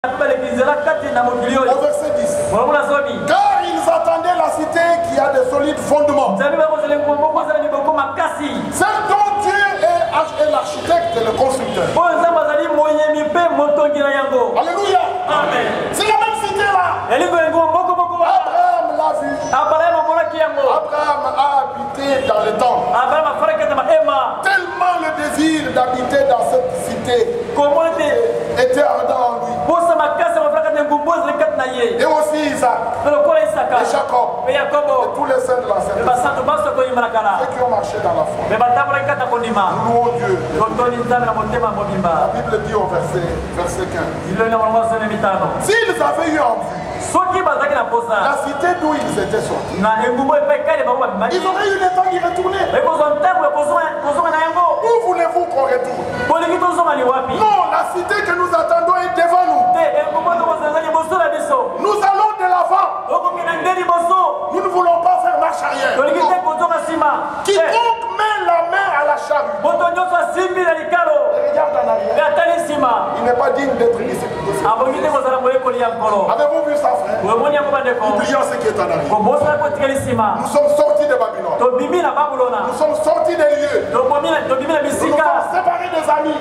Au verset 10. Car ils attendaient la cité qui a de solides fondements. Celle dont Dieu est l'architecte et le constructeur. Alléluia. Amen. C'est la même cité là. Abraham l'a vu. Abraham a habité dans le temple. Tellement le désir d'habiter dans cette cité était ardent en lui. Et aussi Isaac, et Jacob, et tous les saints de la Sainte. Ceux qui ont marché dans la foi. Nous louons Dieu. La Bible dit au verset 15. S'ils avaient eu en vue la cité d'où ils étaient sortis, ils auraient eu le temps d'y retourner. Où voulez-vous qu'on retourne? Non, la cité que nous attendons est devant nous. Nous allons de l'avant. Nous ne voulons pas faire marche arrière. Non. Quiconque met la main à la charrue et regarde en arrière, il n'est pas digne d'être disciple. Avez-vous vu ça, frère? Oublions ce qui est en arrière. Nous sommes sortis de Babylone. Nous sommes sortis des lieux. Nous sommes séparés des amis.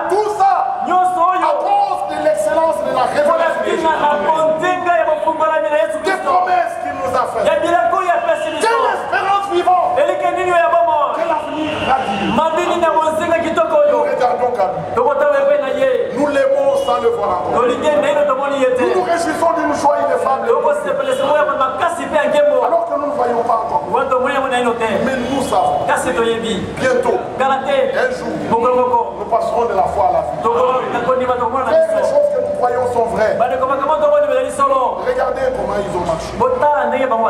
Tout ça à cause de l'excellence de la révélation. Des promesses qu'il nous a faites. Quelle espérance vivante. Quel avenir radieux. Nous regardons qu'à nous. Nous l'aimons sans le voir encore. Nous nous réjouissons d'une joie ineffable. Alors que nous ne voyons pas encore. Mais nous savons. Bientôt, un jour, nous passerons de la foi à la vie. Les choses que nous croyons sont vraies. Regardez comment ils ont marché. S'ils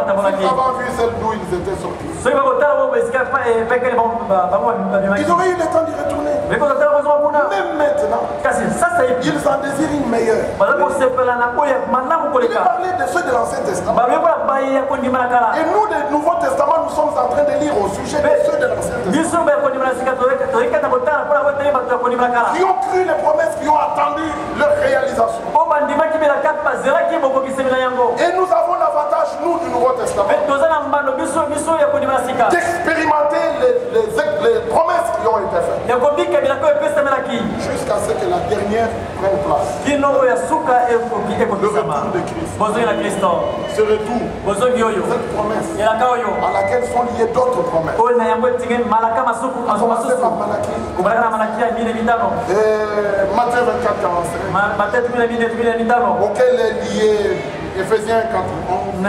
avaient vu celle d'où ils étaient sortis, ils auraient eu le temps d'y retourner. Même maintenant, ils en désirent une meilleure. Il parlait de ceux de l'Ancien Testament. Et nous, du Nouveau Testament, nous sommes en train de lire au sujet de ceux de l'Ancien Testament. Qui ont cru les promesses, qui ont attendu leur réalisation. Et nous avons l'avantage, nous, du Nouveau Testament, d'expérimenter les promesses qui ont été faites. Jusqu'à ce que la dernière prenne place. Le retour de Christ. Ce retour, cette promesse à laquelle sont liées d'autres promesses. À commencer par Malachie. Matthieu 24:45. Auquel est lié Éphésiens 4:11. Les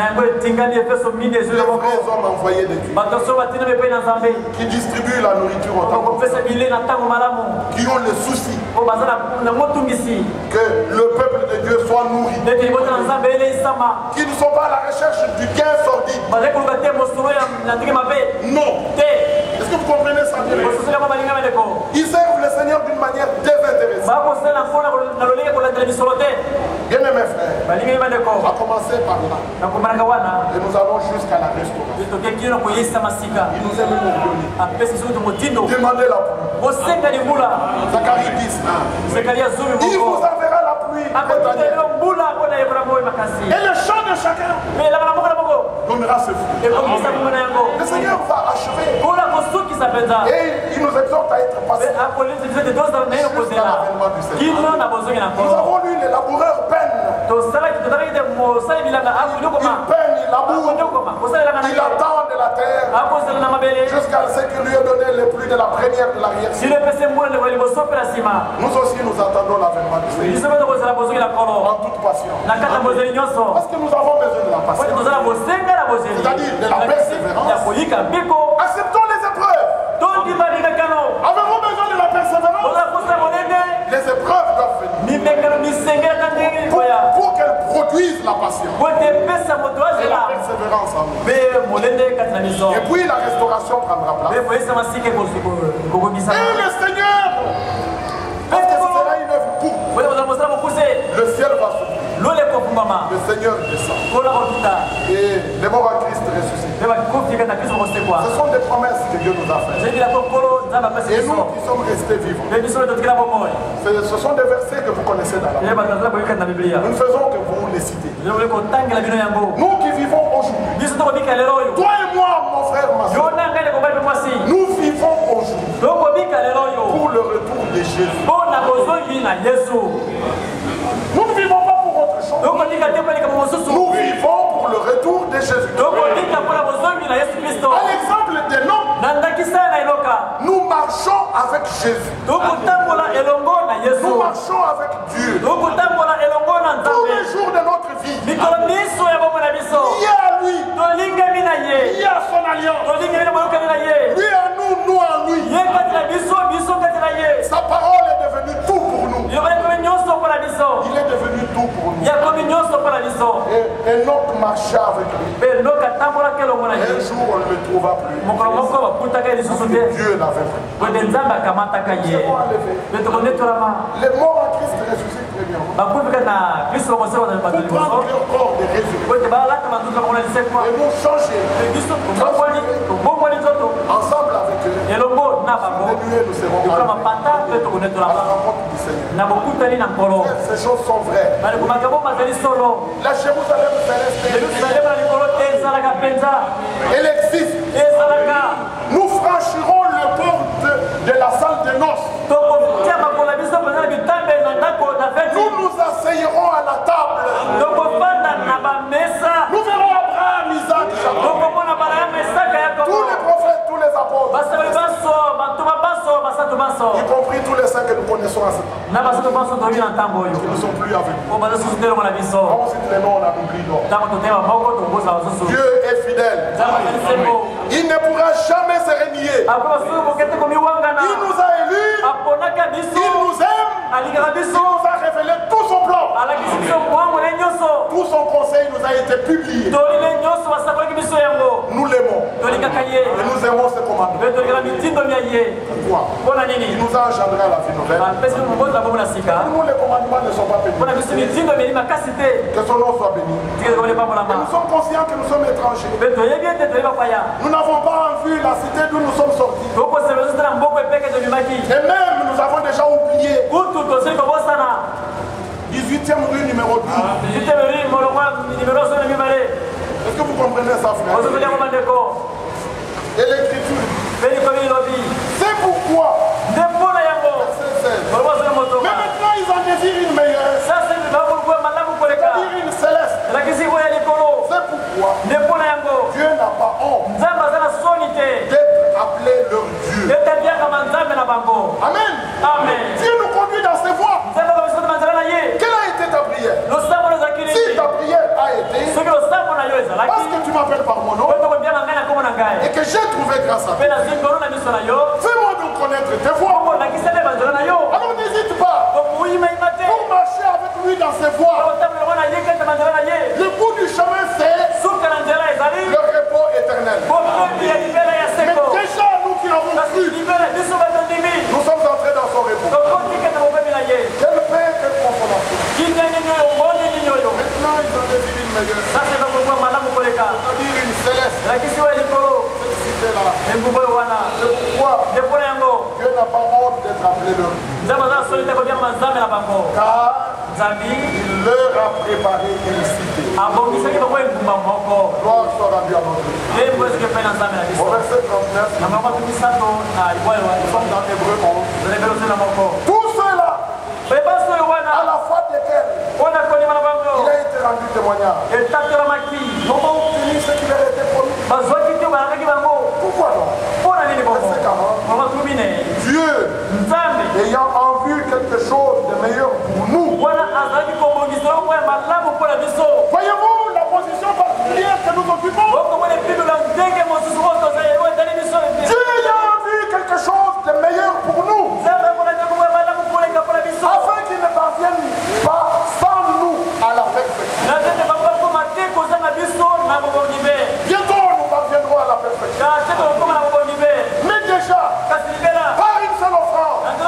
vrais hommes envoyés de Dieu. Qui distribuent la nourriture au temps. Qui ont le souci que le peuple de Dieu soit nourri. Qui ne sont pas à la recherche du gain sordide. Non. Est-ce que vous comprenez ça? Ils servent le Seigneur d'une manière désintéressée. Bien aimé frère, à commencer par là. Et nous allons jusqu'à la restauration. Il nous aime nous. Demandez la pluie. Zacharie 10. Il vous enverra la pluie. Et le champ de chacun donnera ce fruit. Le Seigneur va achever. Et il nous exhorte à être patients. Jusqu'à l'avènement du Seigneur. Nous avons lu les laboureurs peinent. Il peine, il laboure. Il attend de la terre jusqu'à ce qu'il lui ait donné les pluies de la première de l'arrière-saison. Nous aussi nous attendons l'avènement du Seigneur en toute patience. Parce que nous avons besoin de la patience. C'est-à-dire de la persévérance. Acceptons les épreuves. Avez-vous besoin de la persévérance? Les épreuves doivent venir pour qu'elles produisent la patience et la persévérance en nous. Et puis la restauration prendra place. Et le Seigneur, parce que ce sera une œuvre pour le ciel va s'ouvrir. Le Seigneur descend. Et les morts à Christ ressuscitent. Ce sont des promesses que Dieu nous a faites. Et nous qui sommes restés vivants. Ce sont des versets que vous connaissez dans la Bible. Nous ne faisons que vous les citer. Nous qui vivons aujourd'hui. Toi et moi, mon frère, ma soeur. Nous vivons aujourd'hui pour le retour de Jésus. Nous ne vivons pas pour autre chose. Nous vivons pour le retour de Jésus. À l'exemple des noms, nous marchons avec Jésus. Nous marchons avec Dieu. Tous les jours de notre vie. Lié à lui. Lié à son alliance. Lui à nous, nous à lui. Sa parole est devenue tout pour nous. Il est devenu tout pour nous. Et Enoch marchait avec lui. Un jour, on ne le trouva plus. Dieu l'avait pris. Les morts en Christ ressuscitent très bien. Pour prendre leur corps de résurrection. Et nous changer. Ensemble avec eux. Et nous serons à la rencontre du Seigneur. Ces choses sont vraies. La Jérusalem céleste, elle existe. Nous franchirons le port de la salle de noces. Nous nous asseyerons à la table. Nous verrons Abraham, Isaac, Jacob. Tous les prophètes, tous les apôtres. Y compris tous les saints que nous connaissons à ce temps. Ils ne sont plus avec nous. On cite les noms, on a oublié d'autres. Dieu est fidèle. Il ne pourra jamais se renier. Il nous a élus. Il nous aime. Il nous a révélé tout son plan. Tout son conseil nous a été publié. Nous l'aimons. Et nous aimons ses commandements. Pourquoi? Il nous a engendré à la vie nouvelle. Nous, les commandements ne sont pas bénis. Que son nom soit béni. Et nous sommes conscients que nous sommes étrangers. Nous n'avons pas vu la cité d'où nous sommes sortis. Et même nous avons déjà oublié 18e rue numéro 12. Est-ce que vous comprenez ça, frère? Et l'écriture. C'est pourquoi. Mais maintenant ils en désirent une meilleure. C'est-à-dire une céleste. C'est pourquoi Dieu n'a pas honte d'être appelé leur Dieu. Amen. Dieu nous conduit dans ses voies. Quelle a été ta prière? Si ta prière a été parce que tu m'appelles par mon nom et que j'ai trouvé grâce à toi, fais-moi donc connaître tes voies. Alors n'hésite pas pour marcher avec lui dans ses voies. Le bout du chemin, c'est le repos éternel. Mais déjà nous qui l'avons cru, nous sommes entrés dans son repos. Quelle paix, quelle consolation. Maintenant ils ont décidé une meilleure. C'est-à-dire une céleste. Cette cité-là. C'est pourquoi Dieu n'a pas honte d'être appelé leur Dieu. Car il leur a préparé une cité. Gloire soit rendue à notre Dieu. Au verset 39, nous sommes dans Hébreu 11. Tout cela, à la foi desquels il a été rendu témoignage. Comment obtenir ce qui leur était promis? Pourquoi non? Verset 40. Dieu, ayant en vue quelque chose de meilleur pour nous. Voyez-vous la position particulière que nous occupons? Dieu ayant en vue quelque chose de meilleur pour nous, afin qu'il ne parvienne pas sans nous à la perfection. Bientôt nous parviendrons à la perfection. Mais déjà, par une seule offrande, il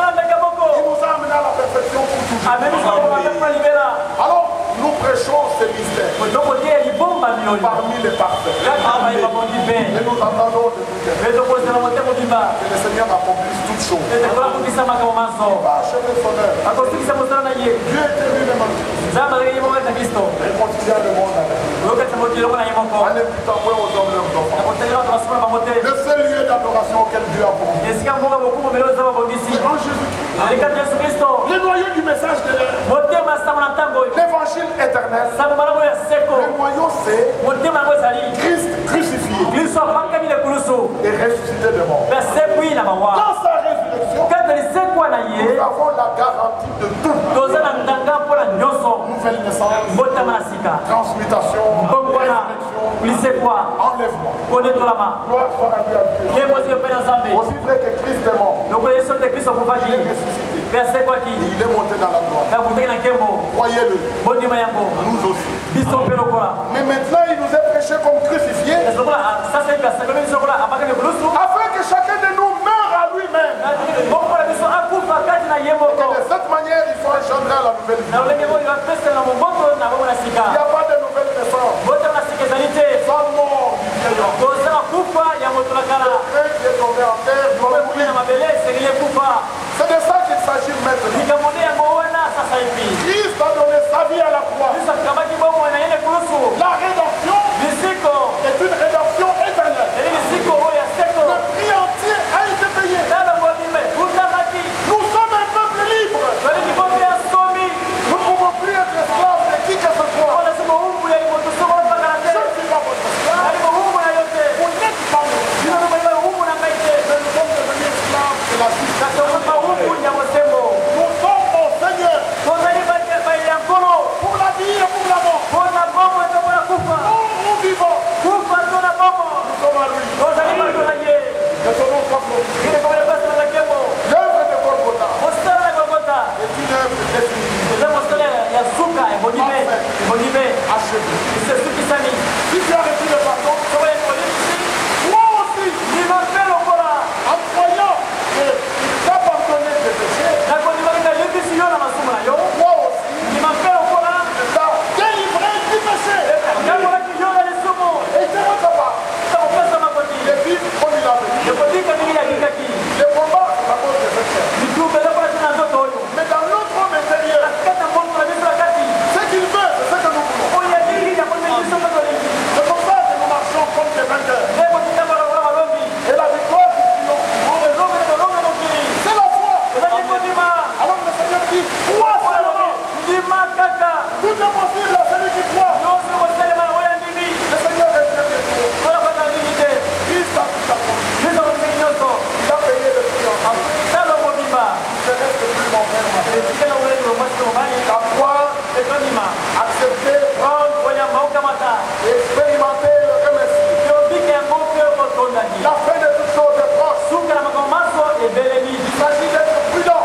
nous a amené à la perfection pour toujours. Alors nous prêchons ce mystère. parmi les parfaits. Et nous attendons de tout cœur. Que le Seigneur accomplisse toutes choses. Il va achever son œuvre. Dieu était lui-même en Christ. Et il continue le monde avec nous. En imputant aux hommes leurs enfants. Le seul lieu d'adoration auquel Dieu a pourvu. C'est en Jésus-Christ. Le noyau du message de l'évangile éternel. Le noyau c'est Christ crucifié et ressuscité de mort. Dans sa résurrection, nous avons la garantie de tout. Nouvelle naissance, transmutation, résurrection, enlèvement. Gloire soit rendue à Dieu. Aussi vrai que Christ est mort, il est ressuscité. Il est monté dans la gloire. Croyez-le. Nous aussi. Mais maintenant il nous est prêché comme crucifié, afin que chacun de nous meure à lui-même. Et de cette manière il faut engendrer la nouvelle vie. Il n'y a pas de nouvelle naissance sans mort du vieillard. Le train qui est tombé en terre doit mourir. C'est de ça qu'il s'agit maintenant. Christ a donné sa vie à la croix. La rédemption est une rédemption éternelle. Le prix entier a été payé. Nous sommes un peuple libre. Nous ne pouvons plus être esclaves de qui que ce soit. Je ne suis pas votre esclave. Vous n'êtes pas mon esclave. Mais nous sommes devenus esclaves de la justice. Nous sommes mon Seigneur. Pour la vie et pour la mort. Nous vivons. Nous sommes à lui. Que son nom soit glorifié. L'œuvre de Golgotha est une œuvre définie. Achevée. Si tu as reçu le pardon, moi aussi, en croyant que tu as pardonné tes péchés, moi aussi, tu t'as délivré du péché. Et tu es capable de vivre comme il a vécu. Le combat, c'est à cause de cette chair. Mais dans notre homme intérieur, ce qu'il veut, c'est ce que nous voulons. C'est pour ça que nous marchons comme des vainqueurs. Et la victoire du triomphe, c'est la foi. Alors le Seigneur dit, crois seulement. Tout est possible à celui qui croit. Le Seigneur est très bien. Christ a tout accompli. Il a payé le prix en âme. Il ne reste plus mon frère, ma frère. La croix, accepter, prendre, expérimenter le remercier. La fin de toutes choses est proche. Il s'agit d'être prudent.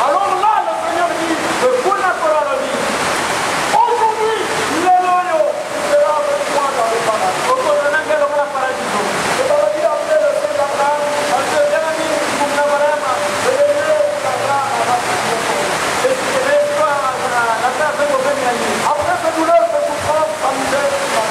Alors là, le Seigneur dit, aujourd'hui, le loyo sera avec moi dans le paradis. Le paradis appelé le Saint d'Abraham, après cette douleur, cette souffrance, sa misère, dans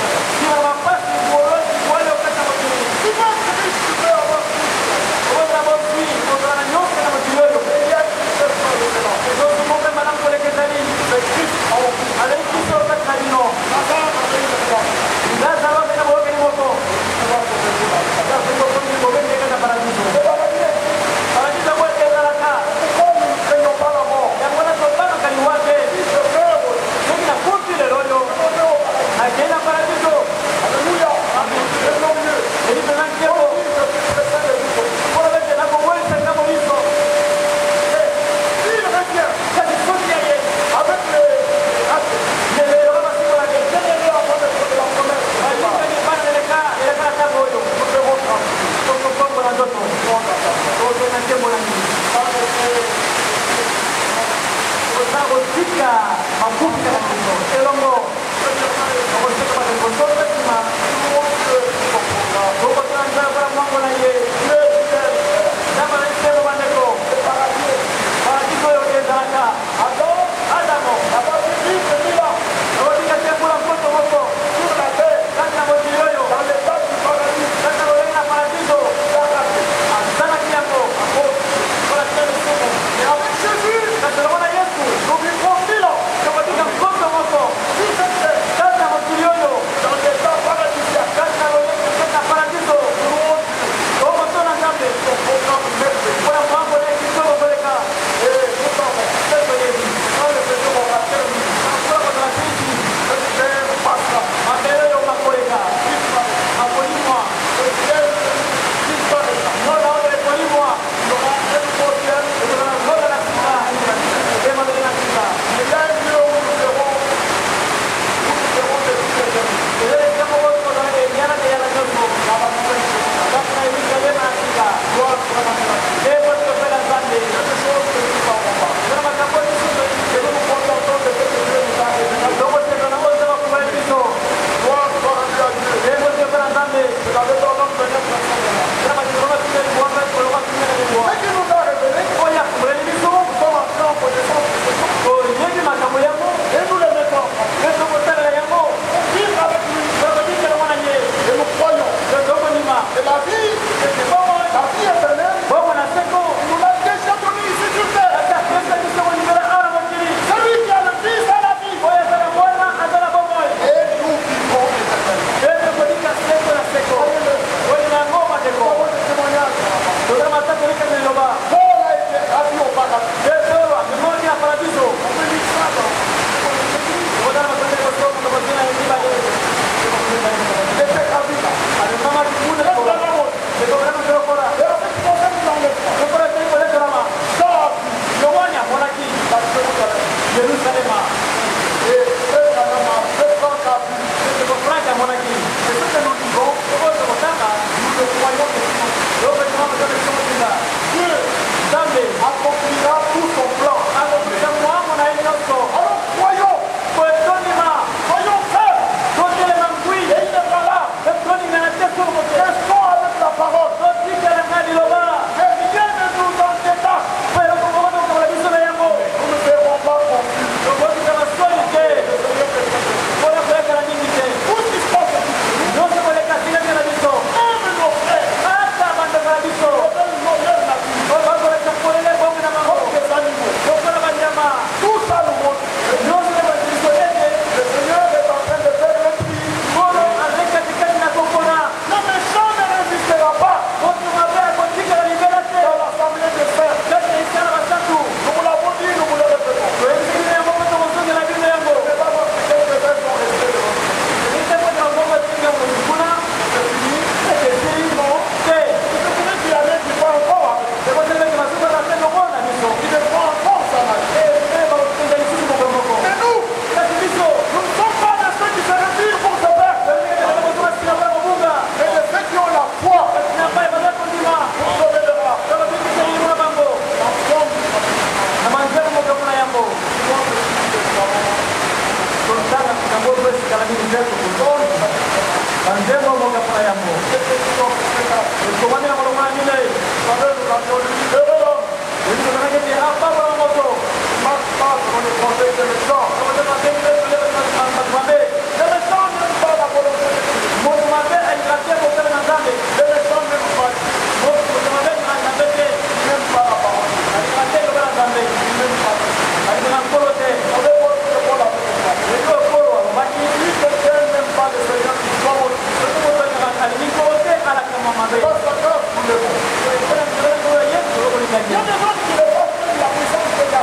Il y a des gens qui ne passent pas de la puissance de Dieu.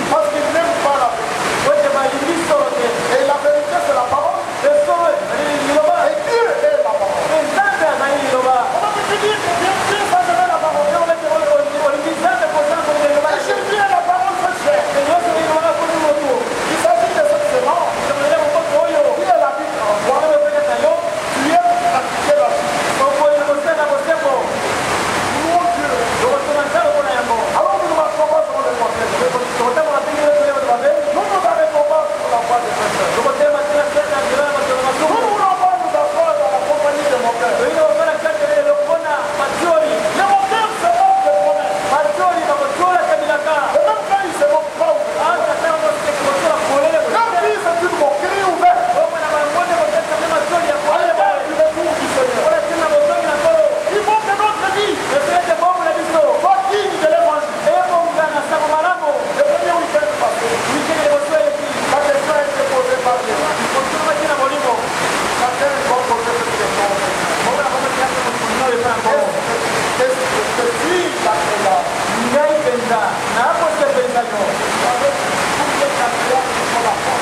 Parce qu'ils n'aiment pas la vérité. Et la vérité, c'est la parole. Et Dieu est la parole. Comment peux-tu dire que Dieu ça devait la parole? Et Jésus est la parole faite chair. Il s'agit de cette sémence. Qui est la vie en toi? Tu aimes pratiquer la vie. Louons Dieu. Alors nous ne marchons pas sur le côté. Nous nous arrêtons pas sur la voie des pécheurs. Nous ne voulons pas nous asseoir dans la compagnie de mon père. Les moqueurs se moquent des promesses. Et même quand ils se moquent pas, leur vie c'est une moquerie ouverte. Allez voir du retour du Seigneur. Il faut que notre vie soit digne de l'évangile. Le premier week-end passé, la question a été posée par les gens. Chacun va poser cette question. Qu'est-ce que suis-je la création? Avec toutes les catégories qui sont la foi.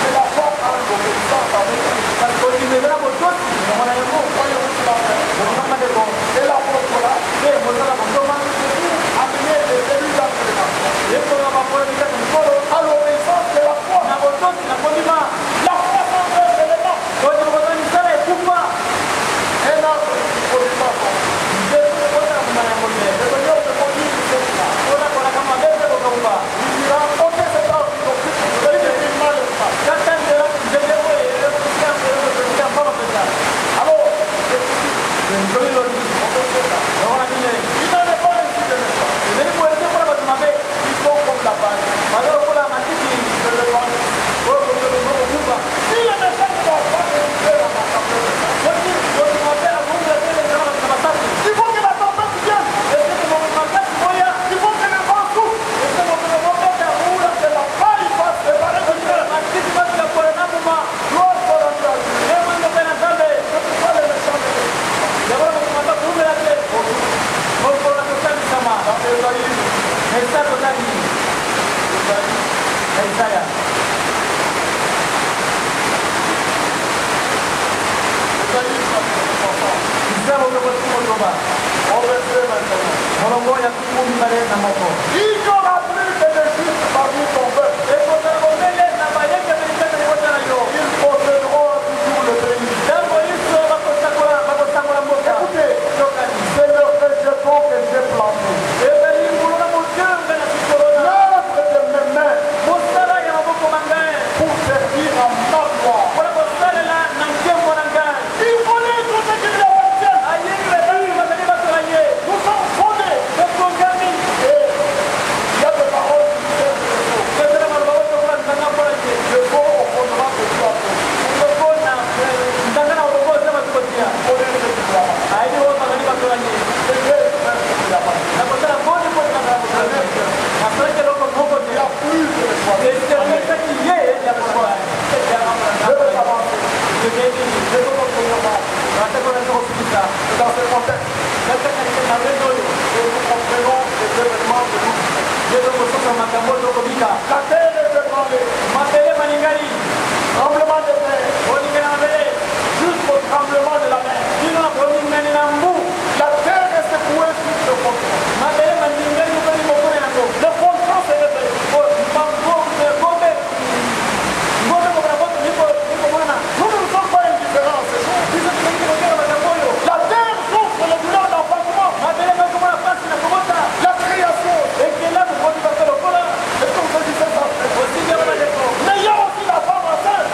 C'est la foi par l'obéissance à Dieu. Voyons-nous la faire. Et l'apôtre amener les élus d'application à l'obéissance de la foi. La foi sans deux éléments. Un arbre qui ne produit pas son fruit. Le Seigneur te conduit sur cette place. Il dira, ok, cet arbre qui n'occupe, je vais dire mal le pas. Alors, il n'en est pas ainsi de naissance. Ils sont comme la balle. Je le pense. Si le message ne va pas résister à ma tempête, il faut que la tempête vienne. Il faut que le vent souffle. Que la paille fasse séparer du cœur. Gloire soit rendue à Dieu. Je ne peux pas les méchants. Il n'y aura plus de Égypte parmi ton peuple. Ils posséderont toujours le pays. Écoutez, c'est le végétal que j'ai planté. L'œuvre de mes mains pour servir à ma gloire. Il connaît tout ce qui lui appartient. Nous sommes fondés. Et il y a des paroles qui disent je vais au fondement de Dieu. Dans ce contexte, nous comprenons les événements de nous. La terre est ébranlée. Tremblement de terre. Jusqu'au tremblement de la mer. La terre est secouée sur ce continent. Le volcan s'est réveillé. Nous ne sommes pas indifférents à ces choses. La terre souffre le douleur d'enfantement. La création. Et comme je disais ça, mais il y a aussi la femme enceinte.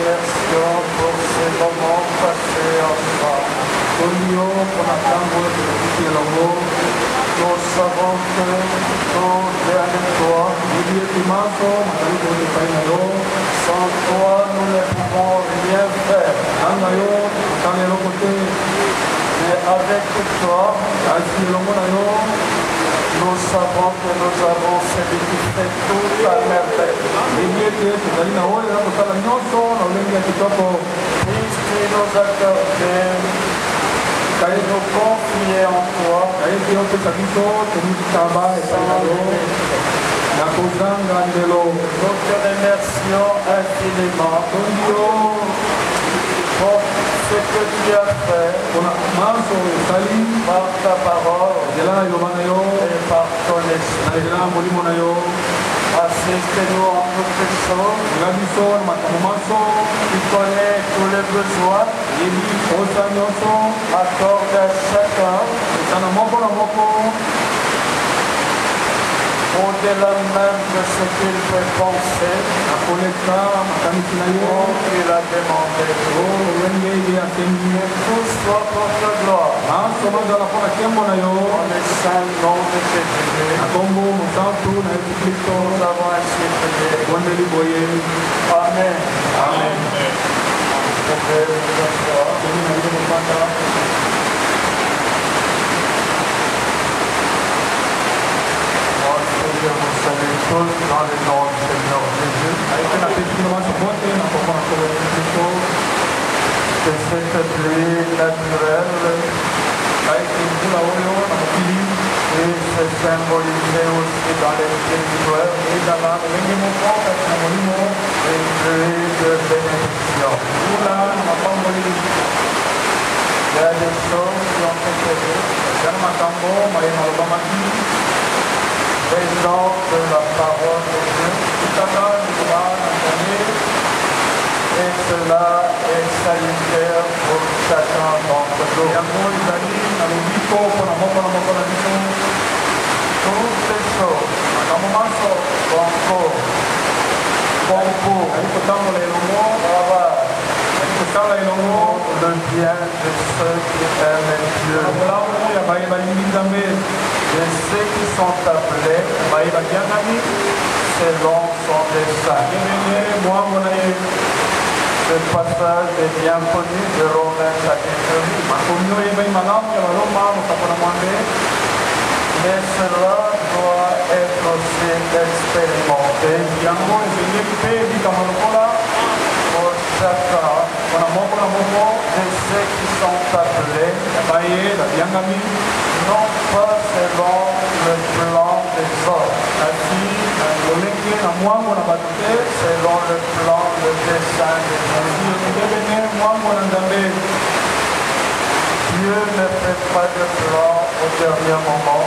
remercions pour ces moments passés ensemble. Nous savons que tout vient de toi. Sans toi, nous ne pouvons rien faire. Mais avec toi, nous savons que nous avons celui qui fait tout à merveille. Puisque nous accorder de nous confier en toi. Nous te remercions infiniment pour ce que tu as fait par ta parole et par ton esprit. Assiste-nous en toutes choses. Tu connais tous les besoins. Accorde à chacun au-delà même de ce qu'il peut penser, ou qu'il a demandé. Que tout soit pour ta gloire. Dans le saint nom de Jésus, nous avons ainsi prié. Amen. Amen. Vous pouvez vous asseoir. Je vous salue tous dans le nom du Seigneur Jésus. Que cette pluie naturelle puisse se symboliser aussi dans les spirituels une pluie de bénédiction. Il y a des choses qui ont été présente la parole de Dieu. Et cela est salutaire pour chacun d'entre nous. Toutes ces choses le bien de ceux qui aiment Dieu. De ceux qui sont appelés selon son dessein. Ce passage est bien connu de Romains chapitre 8. Mais cela doit être aussi expérimenté pour chacun de ceux qui sont appelés, non pas selon le plan des autres, selon le plan, le dessein de Dieu. Dieu ne fait pas de plan au dernier moment.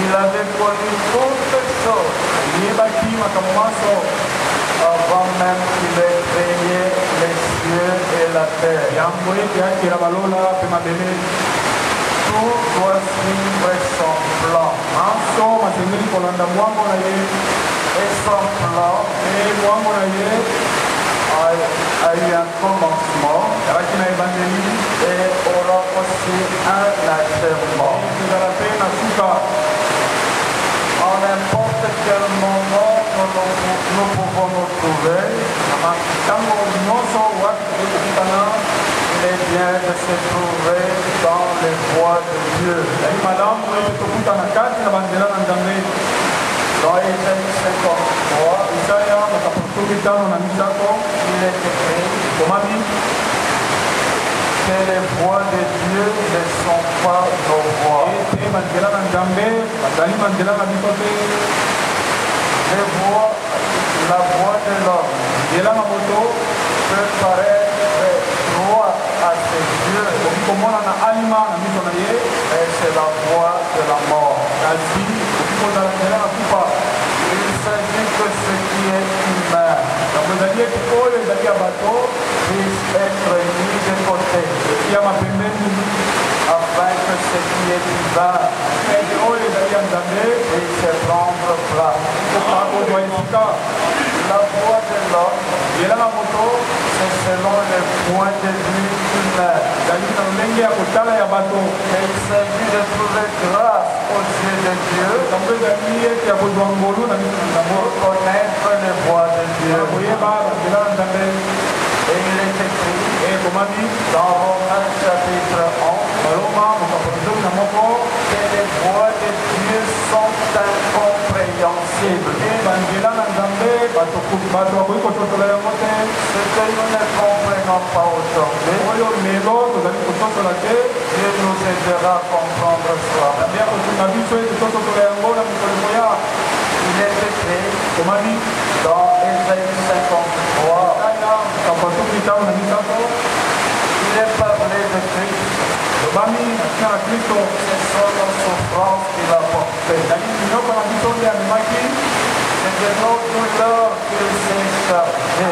Il avait connu toutes les choses avant même qu'il ait créé les cieux et la terre. Tout doit suivre son plan. Et son plan a eu un commencement et aura aussi un achèvement. En n'importe quel moment nous pouvons nous trouver, il est bien de se trouver dans les voies de Dieu. Dans Isaïe 53, il est écrit que les voies de Dieu ne sont pas nos voies. La voix de l'homme peut paraître droite à ses yeux, mais c'est la voix de la mort. Il s'agit que ce qui est humain puisse être mis de côté, afin que ce qui est divin puisse prendre place. La c'est selon le point de vue humain. Mais il s'agit de trouver grâce aux yeux de Dieu pour connaître les voies de Dieu. Et il est écrit dans Romains chapitre 11 que les voies de Dieu sont incompréhensibles. Ce que nous ne comprenons pas aujourd'hui, Dieu nous aidera à comprendre cela. Il est écrit dans Ésaïe 53, il est parlé de Christ. Ce sont nos souffrances qu'il a portées. C'est de nos douleurs qu'il s'est chargé.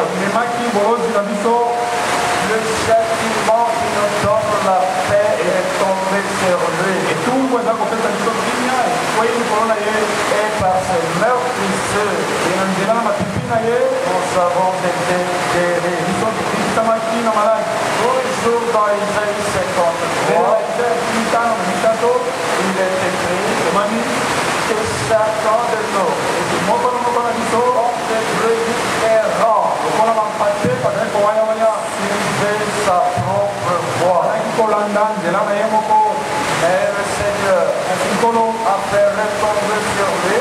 Le châtiment qui nous donne la paix est tombé sur lui. Et par ses meurtrissures, nous avons été guéris. Toujours dans Isaïe 53, il est écrit que chacun de nous des brebis errants suivait sa propre voie. Mais le Seigneur a fait retomber sur lui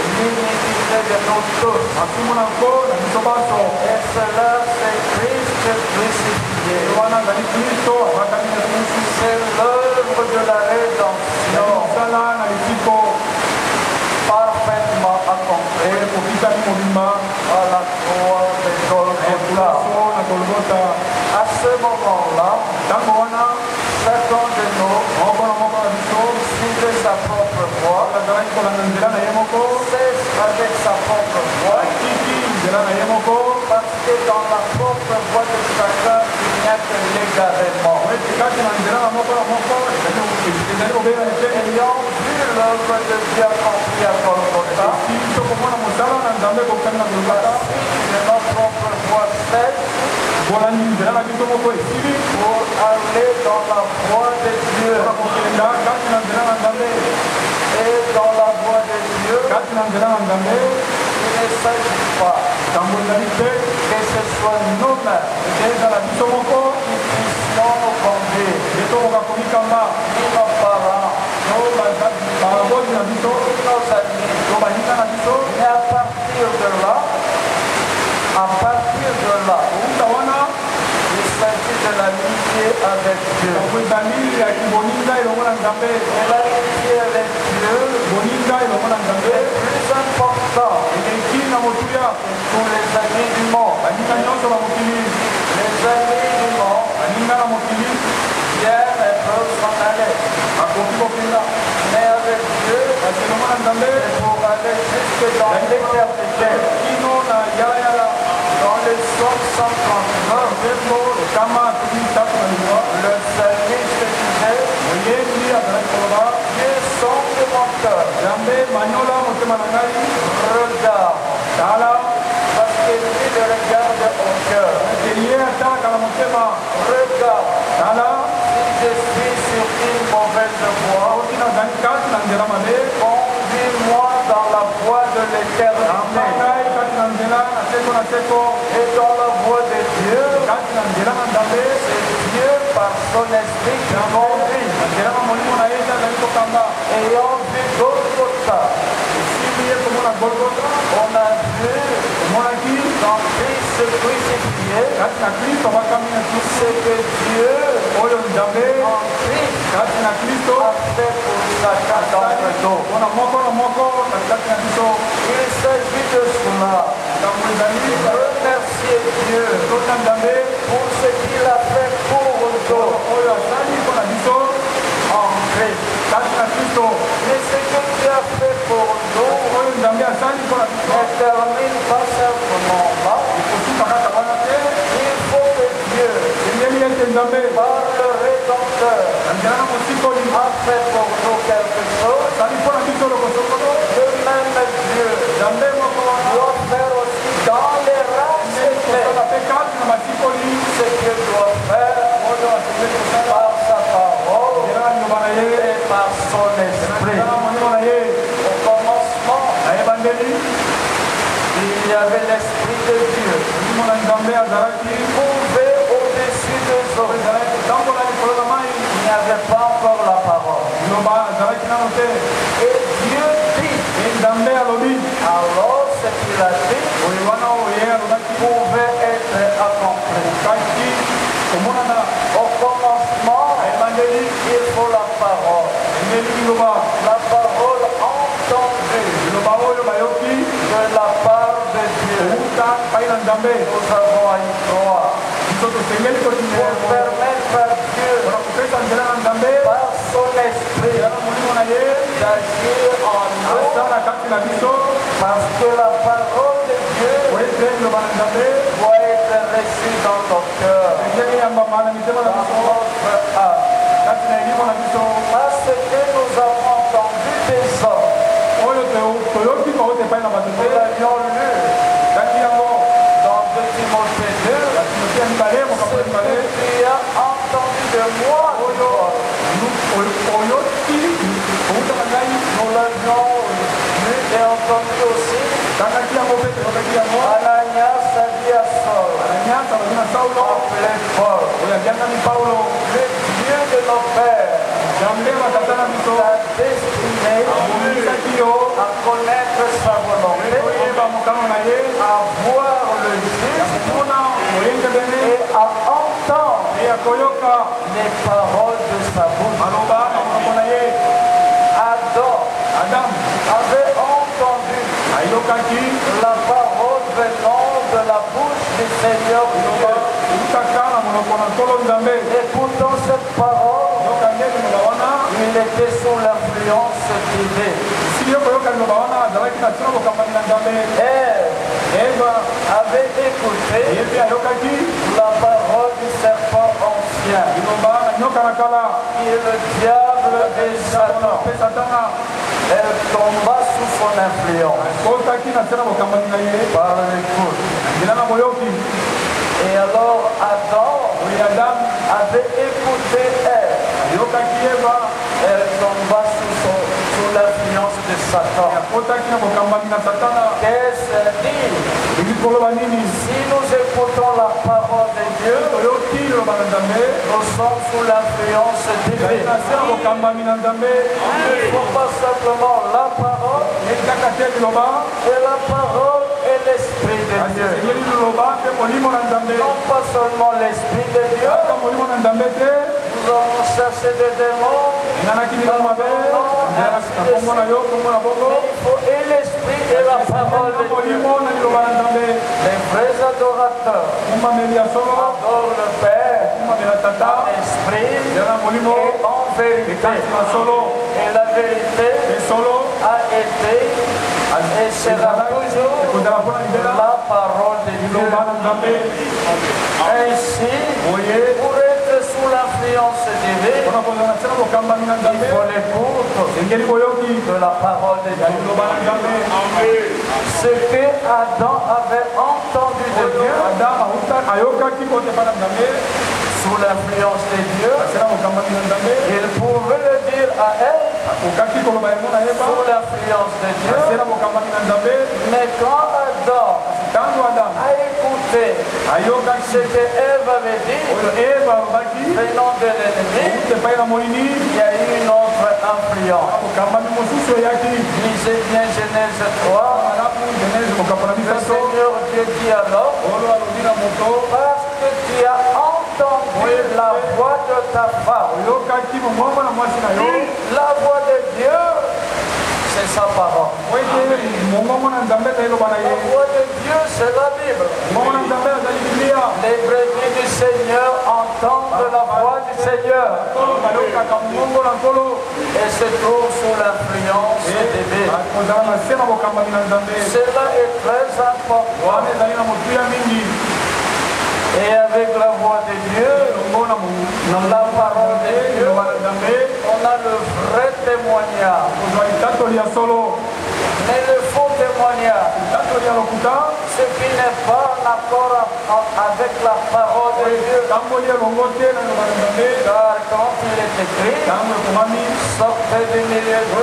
l'iniquité de nous tous. Et cela, c'est Christ crucifié. C'est l'œuvre de la rédemption parfaitement accomplie à la croix de Golgotha. À ce moment-là, chacun de nous suivait sa propre voie, cesse avec sa propre voie, parce que dans la propre voie de chacun, il n'y a que l'égarement. Ayant vu l'œuvre de Dieu accomplie à Golgotha, de notre propre voie cesse pour aller dans la voie de Dieu. Et dans la voie de Dieu, il ne s'agit pas que ce soit nous-mêmes qui puissions nous conduire, ni nos parents, ni nos amis. Mais à partir de là, il s'agit de l'amitié avec Dieu. Et l'amitié avec Dieu est plus important que tous les amis du monde. Les amis du monde viennent et peuvent s'en aller. Mais avec Dieu, c'est pour aller jusque dans l'éternité. Dans le psaume 139, le psalmiste disait, Dieu sonde mon cœur. Regarde. Parce que lui le regarde au cœur. Regarde. Si je suis sur une mauvaise voie, conduis-moi dans la voie de l'éternité. Et dans la voie de Dieu, c'est Dieu par son esprit qui conduit. Ayant vu Golgotha, on a vu dans Christ crucifié ce que Dieu en Christ a fait pour chacun d'entre nous. Il s'agit de cela. Remercier Dieu pour ce qu'il a fait pour nous en Christ. Mais ce que Dieu a fait pour nous ne termine pas simplement là. Il faut que Dieu, par le Rédempteur, a fait pour nous quelque chose. Le même Dieu doit faire aussi dans les l'Esprit de Dieu. Il mouvait au-dessus des eaux. Il n'y avait pas encore la parole. Et Dieu dit, alors ce qu'il a dit pouvait être accompli. Au commencement, il faut la parole. La parole entendue de la part de Dieu. Nous avons à y croire. Pour permettre à Dieu, par son esprit, d'agir en nous, parce que la parole de Dieu doit être reçue dans ton cœur, dans notre âme. Parce que nous avons entendu des hommes, nous l'avions lu dans 2 Timothée 2, ce que tu as entendu de moi, nous l'avions lu et entendu aussi. Ananias a dit à Saul, appelé Paul, le Dieu de nos pères t'a destiné à connaître sa volonté, à voir le juste et à entendre les paroles de sa bouche. Adam avait entendu la parole venant de la bouche du Seigneur Dieu. Et pourtant cette parole, il était sous l'influence divine. Ève avait écouté la parole du serpent ancien, qui est le diable et Satan. Elle tomba sous son influence par l'écoute. Et alors Adam avait écouté Ève. Elle tomba sous l'influence de Satan. Qu'est-ce qu'elle dit? Si nous écoutons la parole de Dieu, nous sommes sous l'influence divine. Il ne faut pas simplement la parole, et la parole est l'Esprit de Dieu. Non pas seulement l'Esprit de Dieu. Nous avons cherché des démons, mais il faut et l'Esprit et la parole de Dieu. Les vrais adorateurs adorent le Père en esprit et en vérité. Et la vérité a été et sera toujours la parole de Dieu. Ainsi, pour être sous l'influence divine, il faut l'écoute de la parole de Dieu. Ce que Adam avait entendu de Dieu, sous l'influence de Dieu, il pouvait le dire à elle, sous l'influence de Dieu. Mais quand Adam a écouté ce que Ève avait dit, venant de l'ennemi, il y a eu une autre influence. Lisez bien Genèse 3. Le Seigneur Dieu dit alors, parce que tu as entendu la voix de ta femme. La voix de Dieu, c'est sa parole. La voix de Dieu, c'est la Bible. Les brebis du Seigneur entendent la voix du Seigneur et se trouvent sous l'influence divine. Cela est très important. Et avec la voix de Dieu, la parole de Dieu, on a le vrai témoignage. Mais le faux témoignage, ce qui n'est pas en accord avec la parole de Dieu. Car quand il est écrit, sortez du milieu de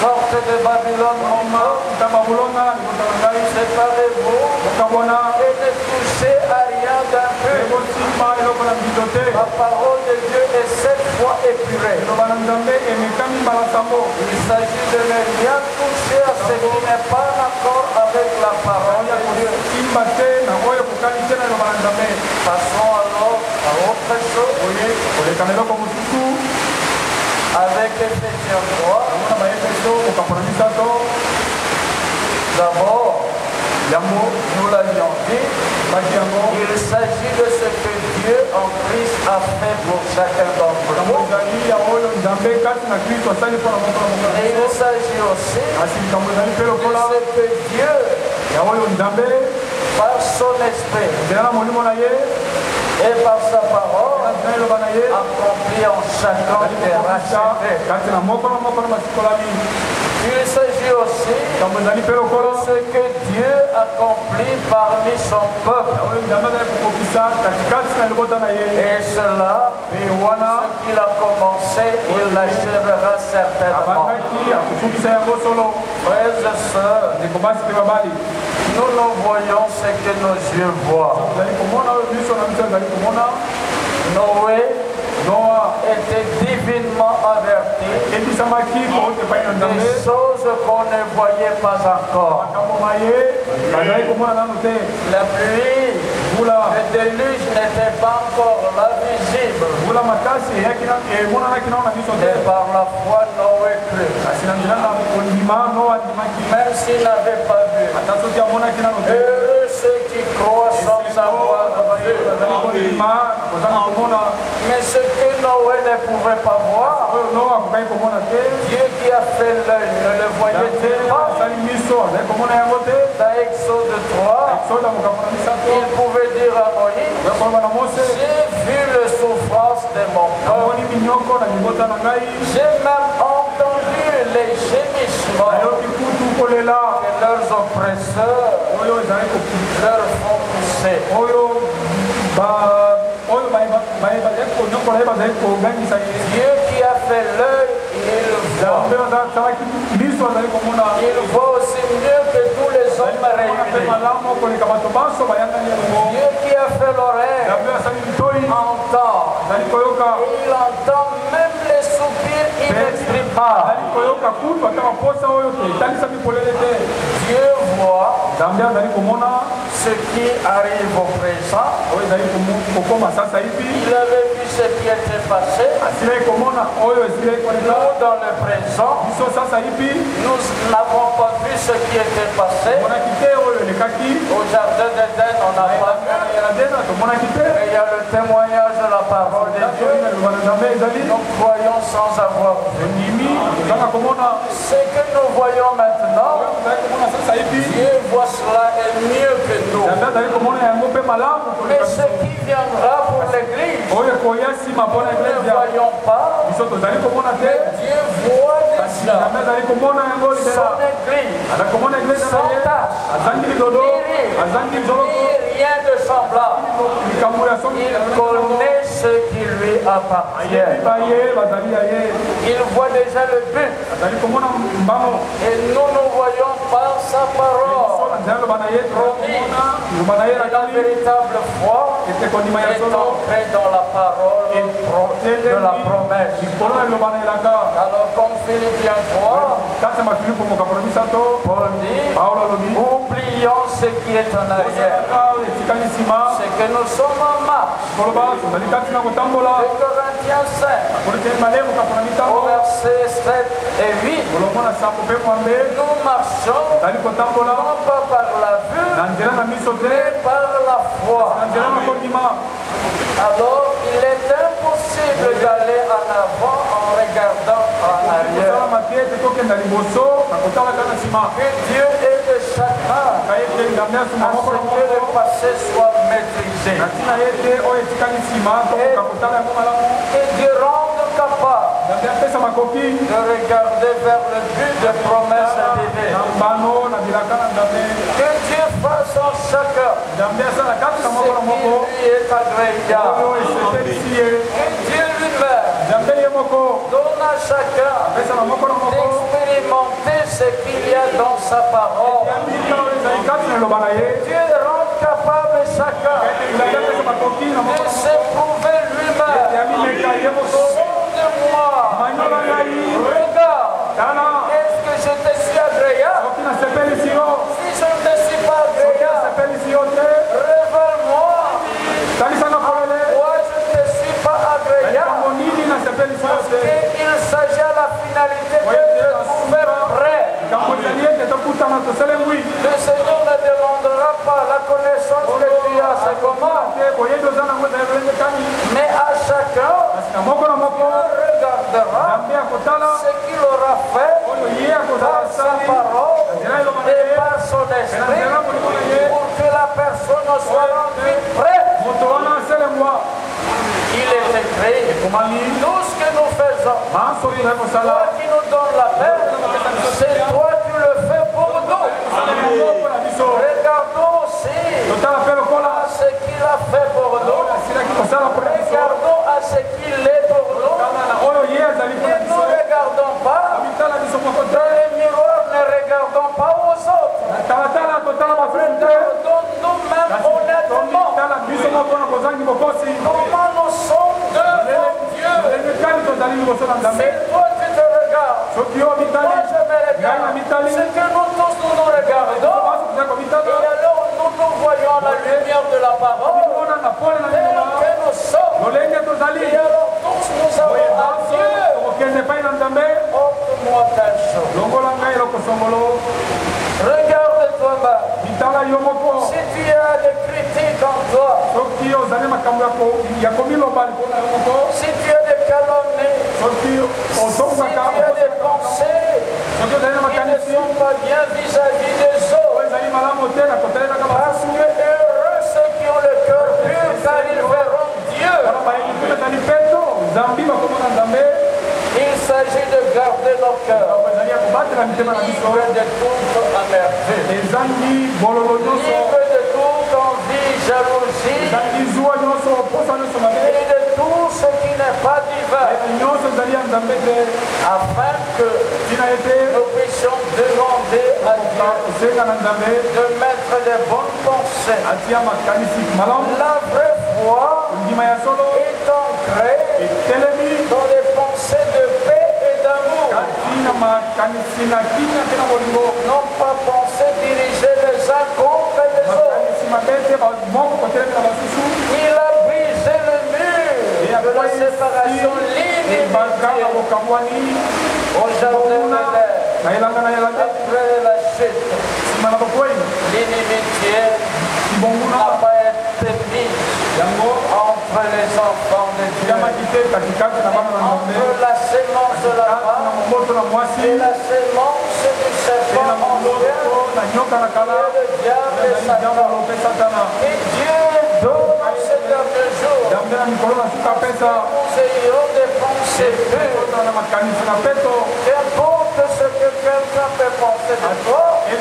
Sortez de Babylone, mon peuple. Séparez-vous et ne touchez à rien d'impur. La parole de Dieu est 7 fois épurée. Il s'agit de ne rien toucher à ce qui n'est pas en accord avec la parole de Dieu. Passons alors à autre chose. Avec Éphésiens 3. D'abord, nous l'avions dit, il s'agit de ce que Dieu en Christ a fait pour chacun d'entre nous. Et il s'agit aussi de ce que Dieu, par son esprit et par sa parole, accomplit en chacun des rachetés. Il s'agit aussi de ce que Dieu accomplit parmi son peuple. Et cela, ce qu'il a commencé, il l'achèvera certainement. Frères et sœurs, nous ne voyons ce que nos yeux voient. Noé était divinement averti des choses qu'on ne voyait pas encore. La pluie, le déluge n'était pas encore là visible. Et par la foi, Noé crut. Même s'il n'avait pas vu. Heureux ceux qui croient sans avoir vu. Mais ce que Noé ne pouvait pas voir, Dieu qui a fait l'œil ne le voyait-il pas? Dans Exode 3, il pouvait dire à Moïse, j'ai vu les souffrances de mon peuple, j'ai même entendu les gémissements que leurs oppresseurs leur font pousser. Dieu qui a fait l'œil, il voit aussi mieux que tous les hommes réunis. Dieu qui a fait l'oreille entend. Et il entend même les soupirs inexprimables. Dieu voit ce qui arrive au présent. Il avait vu ce qui était passé. Nous, dans le présent, nous n'avons pas vu ce qui était passé. Au jardin d'Éden, on n'a pas vu. Et il y a le témoignage de la parole de Dieu. Nous croyons sans avoir vu. Ce que nous voyons maintenant, Dieu voit cela et mieux que nous. Mais ce qui viendra pour l'Église, nous ne voyons pas. Mais Dieu voit déjà son Église, son tâche, ni rien de semblable. Il connaît ce qui lui appartient. Il voit déjà le but. Et nous voyons par sa parole promis. La véritable foi est entrée dans la parole de la promesse. Alors comme Philippiens 3, Paul dit, oublions ce qui est en arrière. C'est que nous sommes en marche. Corinthiens 5, au verset 7 et 8, nous marchons non pas par la vue, mais par la foi. Alors, il est impossible d'aller en avant en regardant en arrière. Que Dieu ait de chacun à ce que le passé soit maîtrisé. Et Dieu rende capable de regarder vers le but de promesse divine. Que Dieu fasse en chacun ce qui lui est agréable. Que Dieu lui-même donne à chacun d'expérimenter ce qu'il y a dans sa parole. Dieu rend capable chacun de s'éprouver lui-même. Sonde moi, regarde, est-ce que je te suis agréable? Si je ne te suis pas agréable, révèle-moi. Pourquoi je ne te suis pas agréable? Parce qu'il s'agit à la finalité de te trouver prêt. Le Seigneur ne demandera pas la connaissance que tu as, c'est comment? Mais à chacun, Dieu regardera ce qu'il aura fait par sa parole et par son esprit pour que la personne soit rendue prête. Il est écrit, tout ce que nous faisons, toi qui nous donnes la paix, c'est toi qui le fais pour nous. Regardons aussi à ce qu'il a fait pour nous. Regardons à ce qu'il est pour nous. Et nous ne regardons pas dans les miroirs, ne regardons pas aux autres. Regardons nous-mêmes honnêtement. Comment nous sommes devant Dieu. C'est toi qui te regardes. Moi je me regarde. C'est que nous tous nous regardons. Et alors nous voyons la lumière de la parole. Et que nous sommes. Et alors tous nous avons à Dieu. Offre-moi telle chose. Regarde toi-même. Si tu as des critiques en toi, si tu as des calomnies, si tu as des pensées qui ne sont pas bien vis-à-vis des autres, parce que heureux ceux qui ont le cœur pur, car ils verront Dieu. Il s'agit de garder nos cœurs libres de toute amertume, libres de toute envie, jalousie et de tout ce qui n'est pas divin, afin que nous puissions demander à Dieu de mettre des bonnes pensées. La vraie foi est ancrée dans des pensées de paix et d'amour. Non pas penser diriger les uns contre les autres. Il a brisé le mur de la séparation, l'inimitié au jardin d'Éden. Après la chute, l'inimitié n'a pas été mise entre les enfants de Dieu, entre la sémence de la femme et la sémence du serpent ancien, le diable et Satan. Et Dieu donne en ce dernier jour que nous ayons des pensées pures. Qu'importe ce que quelqu'un peut penser de toi, mais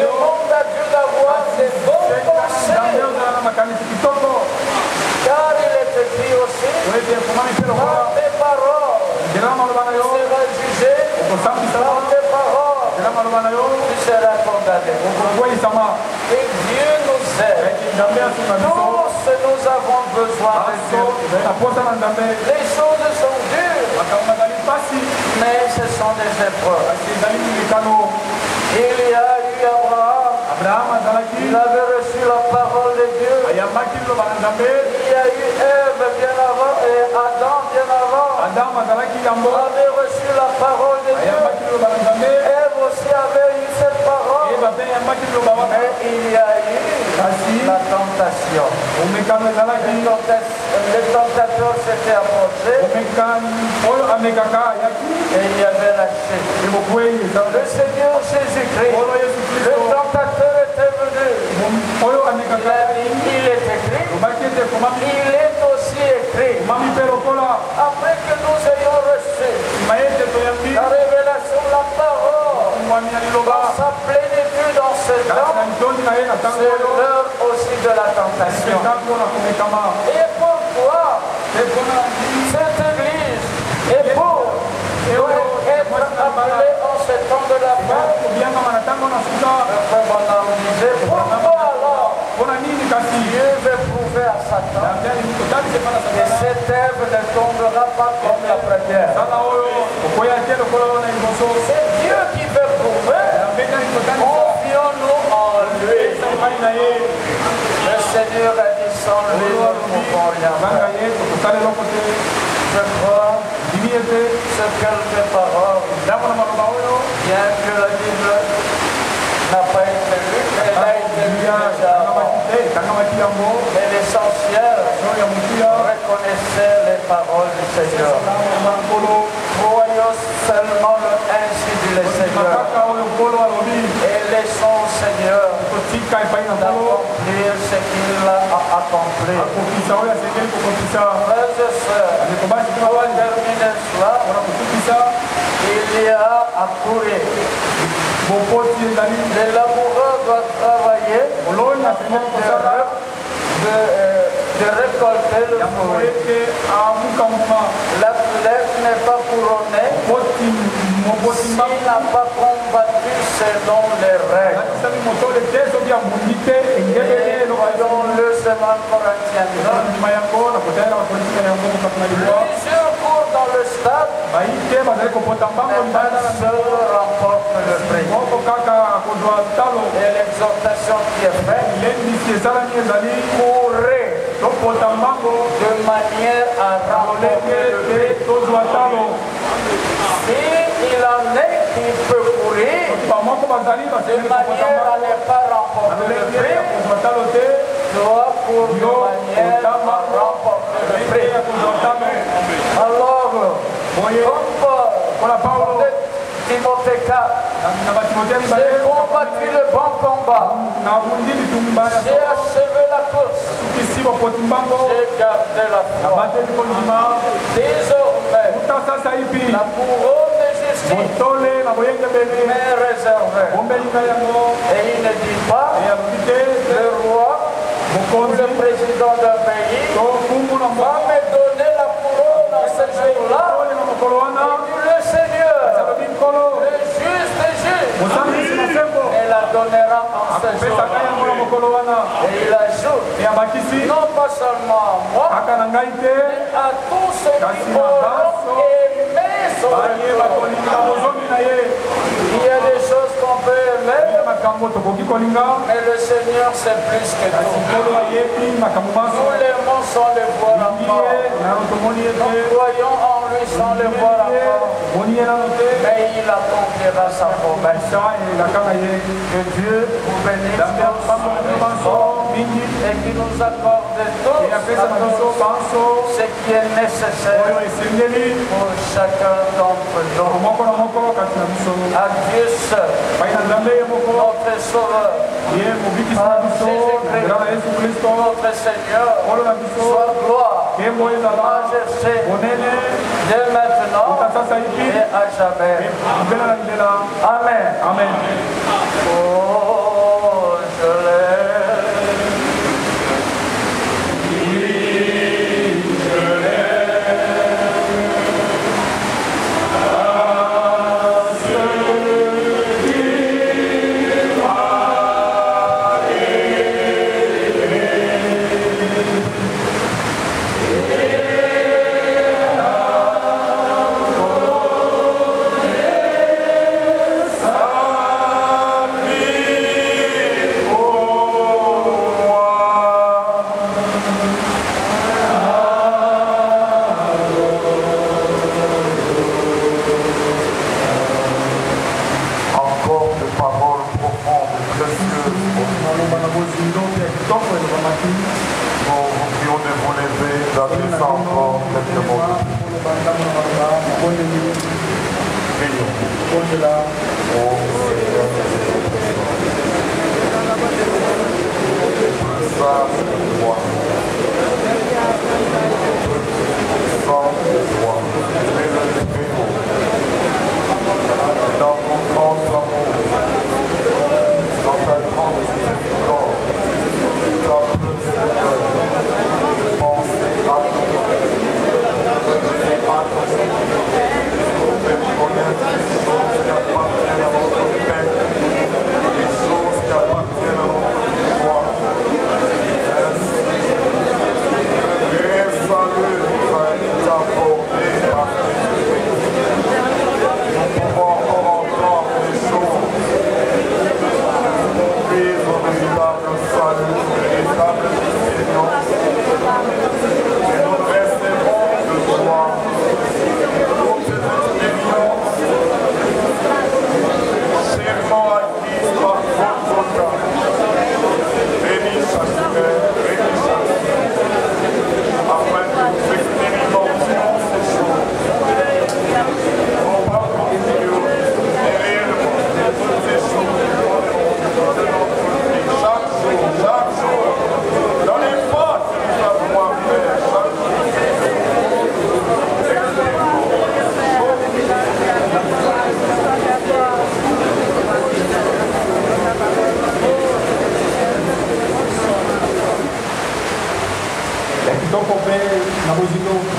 demande à Dieu d'avoir des bonnes pensées. Car il est écrit aussi, par tes paroles, tu seras jugé, par tes paroles, tu seras condamné. Et Dieu nous aide. Tous nous avons besoin de Dieu. Les choses sont dures, mais ce sont des épreuves. Il y a eu Abraham, il avait reçu la parole de Dieu. Il y a eu Ève bien avant et Adam bien avant. Adam avait reçu la parole de Dieu. Ève aussi avait eu cette parole. Et il y a eu la tentation. Le tentateur s'était approché. Et il y avait la chute. Le Seigneur Jésus-Christ, le tentateur était venu. Il est écrit. Il est aussi écrit. Après que nous ayons reçu la révélation de la parole dans sa plénitude dans ce temps, c'est l'heure aussi de la tentation. Et pourquoi Cette église est pour être appelée en ce temps de la fin. Pourquoi alors Dieu veut prouver à Satan que cette œuvre ne tombera pas comme la première. C'est Dieu qui veut prouver. Confions-nous en lui. Le Seigneur a dit sans lui, nous ne pouvons rien faire. Je crois ce quelques paroles, bien que la Bible n'a pas été lue, elle a été lue déjà. Mais l'essentiel, reconnaissez les paroles du Seigneur. Croyons seulement le ainsi dit le Seigneur. Et laissons au Seigneur d'accomplir ce qu'il a accompli. Frères et sœurs, pour terminer cela, il y a à courir. Les laboureurs doivent travailler de récolter le fruit. L'athlète n'est pas couronné s'il n'a pas combattu selon les règles. Et voyons-le seulement Corinthiens. Plusieurs courent dans le stade, mais un seul remporte le prix. Et l'exhortation qui est faite, courez de manière à remporter le prix. S'il en est qui peut courir, de manière à ne pas remporter le prix, doit pour de manière à remporter le prix. Alors, comme Paul, Timothée 4, j'ai combattu le bon combat, j'ai achevé la course, j'ai gardé la foi. Désormais, la couronne de justice m'est réservée. Et il ne dit pas le roi ou le président d'un pays va me donner la couronne à ce jour-là. Le Seigneur, le juste des juges, et la donnera en ce jour-là. Et il ajoute, non pas seulement à moi, mais à tous ceux qui auront aimé son retour. Il y a des choses qu'on peut aimer, mais le Seigneur c'est plus que tout. Nous l'aimons sans le voir encore. Nous croyons en lui sans le voir encore. Mais il accomplira sa promesse. Que Dieu vous bénisse et qu'il nous accorde tout ce qui est nécessaire pour chacun d'entre nous. À Dieu seul, notre Sauveur, Jésus-Christ, notre Seigneur, soit gloire, majesté, dès maintenant et à jamais. Amen. Amen. Oh, je l'aime.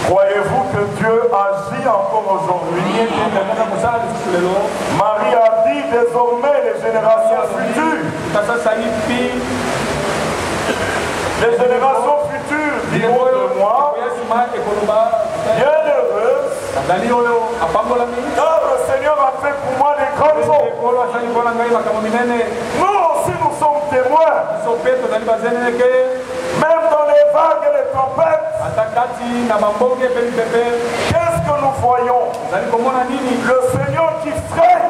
Croyez-vous que Dieu agit encore aujourd'hui? Marie a dit désormais les générations futures. Les générations futures diront de moi, bienheureuse, car le Seigneur a fait pour moi des grandes choses. Nous aussi nous sommes témoins. Même dans les vagues et les tempêtes, qu'est-ce que nous voyons? Le Seigneur qui fraye.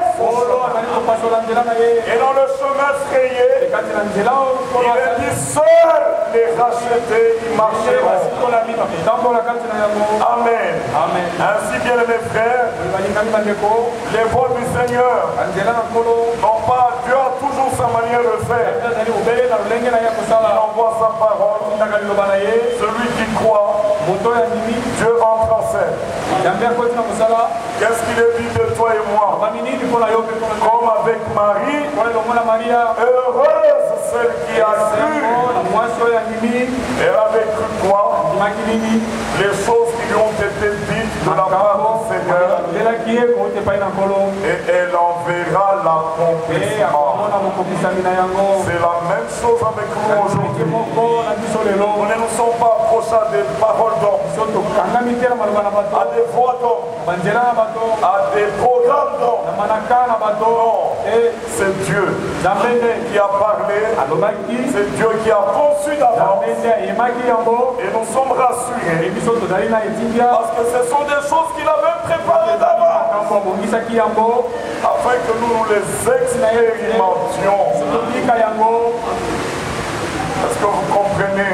Et dans le chemin frayé, il est dit seul les rachetés y marcheront. Amen. Ainsi, bien mes frères, les voies du Seigneur non pas, Dieu a toujours sa manière de faire. Il envoie sa parole. Celui qui croit, Dieu entre en scène. Qu'est-ce qu'il est dit de toi et moi? Comme avec Marie, heureuse celle qui a cru. Elle avait cru quoi? Les choses qui lui ont été dites de la part du Seigneur. Et elle en verra l'accomplissement. C'est la même chose avec nous aujourd'hui. Nous ne nous sommes pas approchés à des paroles d'hommes, à des voix d'hommes, à des programmes d'hommes. Non, c'est Dieu qui a parlé, c'est Dieu qui a conçu d'avance. Et nous sommes rassurés parce que ce sont des choses qu'il avait préparées d'avance afin que nous les expérimentions. Est-ce que vous comprenez?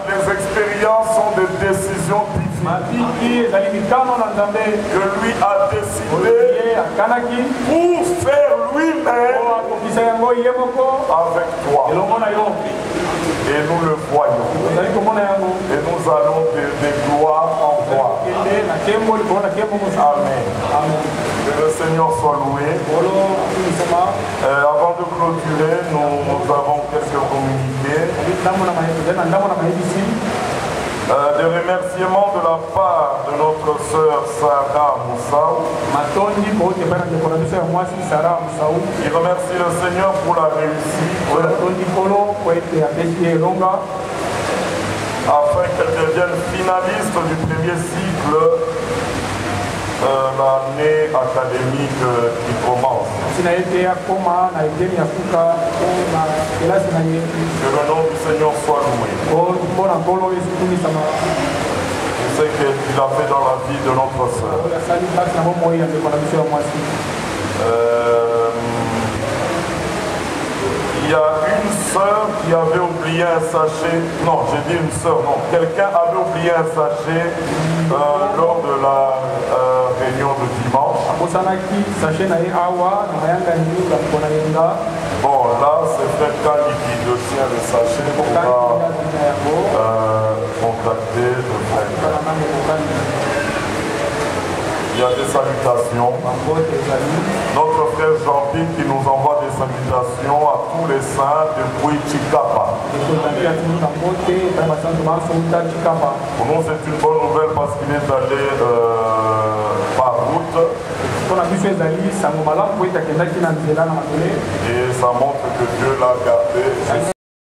Les expériences sont des décisions divines que lui a décidé pour faire lui-même avec toi. Et nous le voyons. Et nous allons des gloires en gloire. Amen. Que le Seigneur soit loué. Avant de clôturer, nous avons quelques communiqués. Des remerciements de la part de notre sœur Sarah Moussaou. Il remercie le Seigneur pour la réussite, afin qu'elle devienne finaliste du premier cycle l'année académique qui commence. Que le nom du Seigneur soit loué. Je sais qu'il a fait dans la vie de notre sœur. Il y a une sœur qui avait oublié un sachet. Non, j'ai dit une sœur, non. Quelqu'un avait oublié un sachet lors de la réunion de dimanche. Bon, là, c'est Frère Kali qui tient le sachet pour contacter le frère. Il y a des salutations. Notre frère Jean-Pierre qui nous envoie des salutations à tous les saints depuis Chikapa. Pour nous, c'est une bonne nouvelle parce qu'il est allé par route. Et ça montre que Dieu l'a gardé.